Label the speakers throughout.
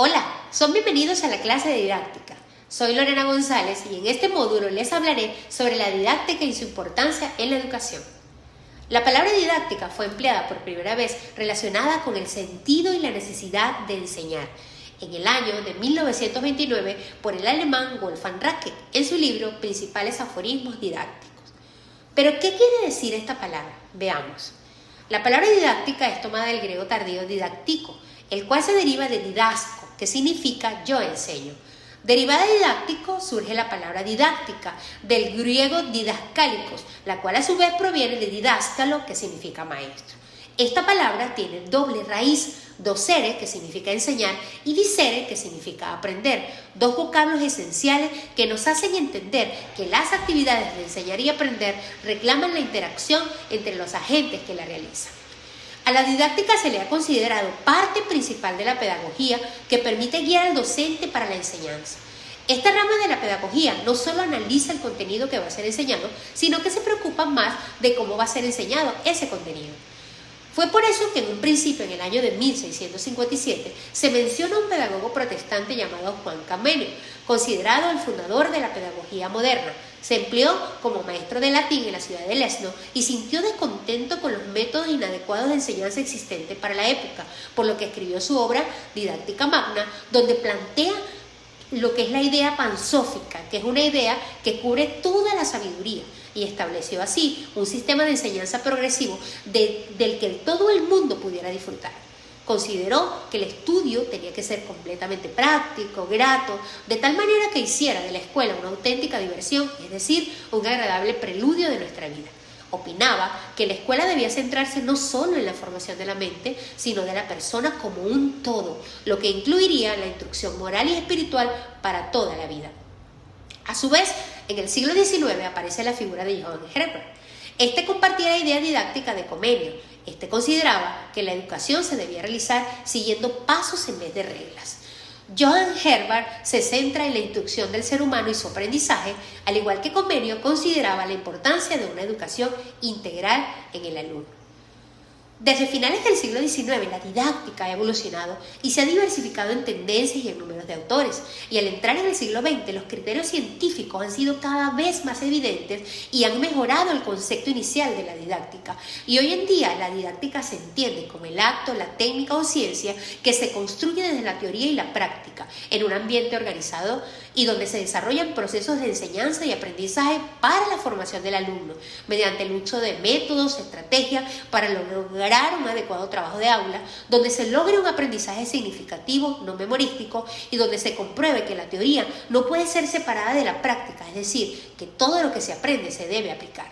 Speaker 1: Hola, son bienvenidos a la clase de didáctica. Soy Lorena González y en este módulo les hablaré sobre la didáctica y su importancia en la educación. La palabra didáctica fue empleada por primera vez relacionada con el sentido y la necesidad de enseñar en el año de 1929 por el alemán Wolfgang Racket en su libro Principales aforismos didácticos. ¿Pero qué quiere decir esta palabra? Veamos. La palabra didáctica es tomada del griego tardío didactico, el cual se deriva de didasco, que significa yo enseño. Derivada de didáctico surge la palabra didáctica, del griego didascálicos, la cual a su vez proviene de didáscalo, que significa maestro. Esta palabra tiene doble raíz, docere, que significa enseñar, y dicere, que significa aprender, dos vocablos esenciales que nos hacen entender que las actividades de enseñar y aprender reclaman la interacción entre los agentes que la realizan. A la didáctica se le ha considerado parte principal de la pedagogía que permite guiar al docente para la enseñanza. Esta rama de la pedagogía no solo analiza el contenido que va a ser enseñado, sino que se preocupa más de cómo va a ser enseñado ese contenido. Fue por eso que en un principio, en el año de 1657, se menciona a un pedagogo protestante llamado Juan Comenius, considerado el fundador de la pedagogía moderna. Se empleó como maestro de latín en la ciudad de Lesno y sintió descontento con los métodos inadecuados de enseñanza existentes para la época, por lo que escribió su obra Didáctica Magna, donde plantea lo que es la idea pansófica, que es una idea que cubre toda la sabiduría, y estableció así un sistema de enseñanza progresivo del que todo el mundo pudiera disfrutar. Consideró que el estudio tenía que ser completamente práctico, grato, de tal manera que hiciera de la escuela una auténtica diversión, es decir, un agradable preludio de nuestra vida. Opinaba que la escuela debía centrarse no solo en la formación de la mente, sino de la persona como un todo, lo que incluiría la instrucción moral y espiritual para toda la vida. A su vez, en el siglo XIX aparece la figura de Johann Herber. Este compartía la idea didáctica de Comenius. Este consideraba que la educación se debía realizar siguiendo pasos en vez de reglas. Johann Herber se centra en la instrucción del ser humano y su aprendizaje, al igual que Comenius consideraba la importancia de una educación integral en el alumno. Desde finales del siglo XIX, la didáctica ha evolucionado y se ha diversificado en tendencias y en números de autores. Y al entrar en el siglo XX, los criterios científicos han sido cada vez más evidentes y han mejorado el concepto inicial de la didáctica. Y hoy en día, la didáctica se entiende como el acto, la técnica o ciencia que se construye desde la teoría y la práctica, en un ambiente organizado y donde se desarrollan procesos de enseñanza y aprendizaje para la formación del alumno, mediante el uso de métodos, estrategias para lograr un adecuado trabajo de aula, donde se logre un aprendizaje significativo, no memorístico, y donde se compruebe que la teoría no puede ser separada de la práctica, es decir, que todo lo que se aprende se debe aplicar.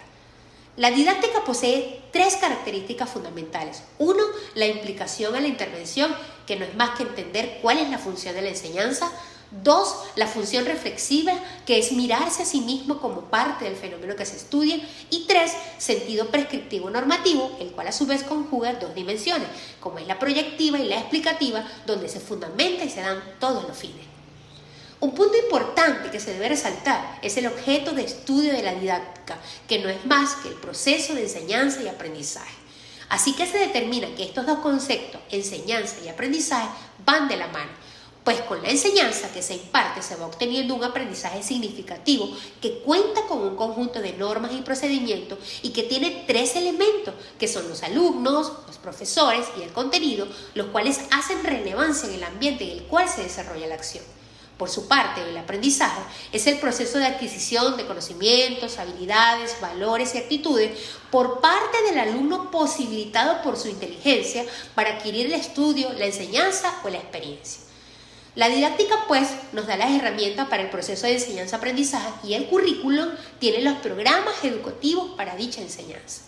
Speaker 1: La didáctica posee tres características fundamentales. Uno, la implicación a la intervención, que no es más que entender cuál es la función de la enseñanza. Dos, la función reflexiva, que es mirarse a sí mismo como parte del fenómeno que se estudia. Y tres, sentido prescriptivo normativo, el cual a su vez conjuga dos dimensiones, como es la proyectiva y la explicativa, donde se fundamenta y se dan todos los fines. Un punto importante que se debe resaltar es el objeto de estudio de la didáctica, que no es más que el proceso de enseñanza y aprendizaje. Así que se determina que estos dos conceptos, enseñanza y aprendizaje, van de la mano. Pues con la enseñanza que se imparte se va obteniendo un aprendizaje significativo que cuenta con un conjunto de normas y procedimientos y que tiene tres elementos, que son los alumnos, los profesores y el contenido, los cuales hacen relevancia en el ambiente en el cual se desarrolla la acción. Por su parte, el aprendizaje es el proceso de adquisición de conocimientos, habilidades, valores y actitudes por parte del alumno posibilitado por su inteligencia para adquirir el estudio, la enseñanza o la experiencia. La didáctica, pues, nos da las herramientas para el proceso de enseñanza-aprendizaje y el currículum tiene los programas educativos para dicha enseñanza.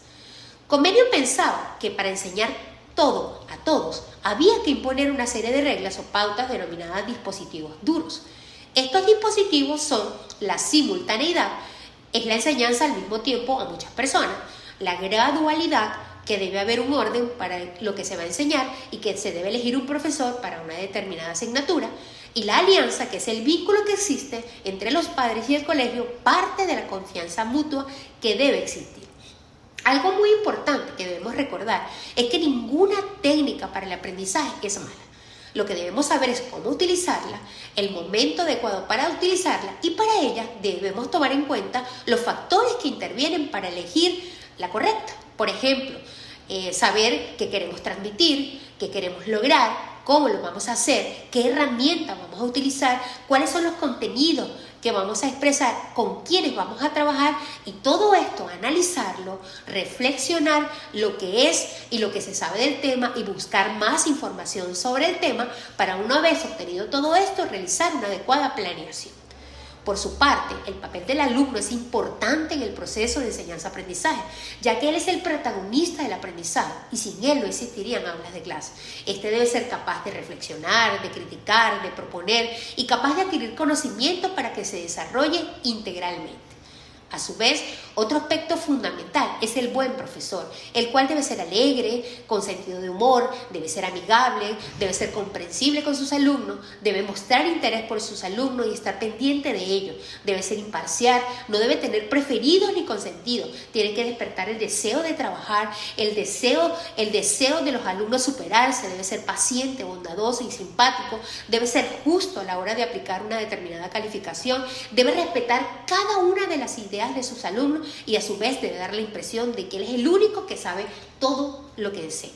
Speaker 1: Comenius pensaba que para enseñar todo a todos había que imponer una serie de reglas o pautas denominadas dispositivos duros. Estos dispositivos son la simultaneidad, es la enseñanza al mismo tiempo a muchas personas, la gradualidad, que debe haber un orden para lo que se va a enseñar y que se debe elegir un profesor para una determinada asignatura, y la alianza, que es el vínculo que existe entre los padres y el colegio, parte de la confianza mutua que debe existir. Algo muy importante que debemos recordar es que ninguna técnica para el aprendizaje es mala. Lo que debemos saber es cómo utilizarla, el momento adecuado para utilizarla y para ella debemos tomar en cuenta los factores que intervienen para elegir la correcta. Por ejemplo, saber qué queremos transmitir, qué queremos lograr, cómo lo vamos a hacer, qué herramientas vamos a utilizar, cuáles son los contenidos que vamos a expresar, con quiénes vamos a trabajar y todo esto analizarlo, reflexionar lo que es y lo que se sabe del tema y buscar más información sobre el tema para una vez obtenido todo esto realizar una adecuada planeación. Por su parte, el papel del alumno es importante en el proceso de enseñanza-aprendizaje, ya que él es el protagonista del aprendizaje y sin él no existirían aulas de clase. Este debe ser capaz de reflexionar, de criticar, de proponer y capaz de adquirir conocimiento para que se desarrolle integralmente. A su vez, otro aspecto fundamental es el buen profesor, el cual debe ser alegre, con sentido de humor, debe ser amigable, debe ser comprensible con sus alumnos, debe mostrar interés por sus alumnos y estar pendiente de ellos, debe ser imparcial, no debe tener preferidos ni consentidos, tiene que despertar el deseo de trabajar, el deseo de los alumnos superarse, debe ser paciente, bondadoso y simpático, debe ser justo a la hora de aplicar una determinada calificación, debe respetar cada una de las ideas de sus alumnos y a su vez debe dar la impresión de que él es el único que sabe todo lo que enseña.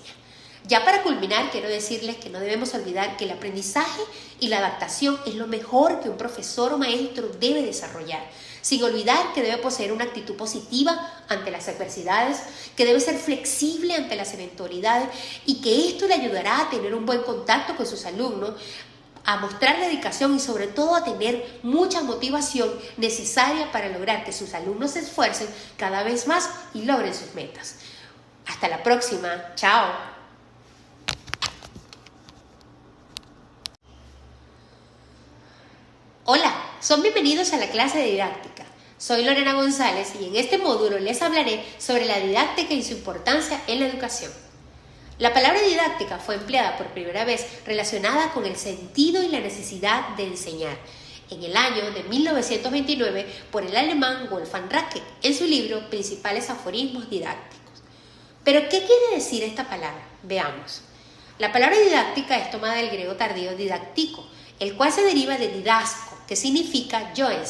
Speaker 1: Ya para culminar, quiero decirles que no debemos olvidar que el aprendizaje y la adaptación es lo mejor que un profesor o maestro debe desarrollar, sin olvidar que debe poseer una actitud positiva ante las adversidades, que debe ser flexible ante las eventualidades y que esto le ayudará a tener un buen contacto con sus alumnos, a mostrar dedicación y sobre todo a tener mucha motivación necesaria para lograr que sus alumnos se esfuercen cada vez más y logren sus metas. Hasta la próxima. Chao. Hola, son bienvenidos a la clase de didáctica. Soy Lorena González y en este módulo les hablaré sobre la didáctica y su importancia en la educación. La palabra didáctica fue empleada por primera vez relacionada con el sentido y la necesidad de enseñar en el año de 1929 por el alemán Wolfgang Rache en su libro Principales aforismos didácticos. ¿Pero qué quiere decir esta palabra? Veamos. La palabra didáctica es tomada del griego tardío didactico, el cual se deriva de didasco, que significa yo enseño.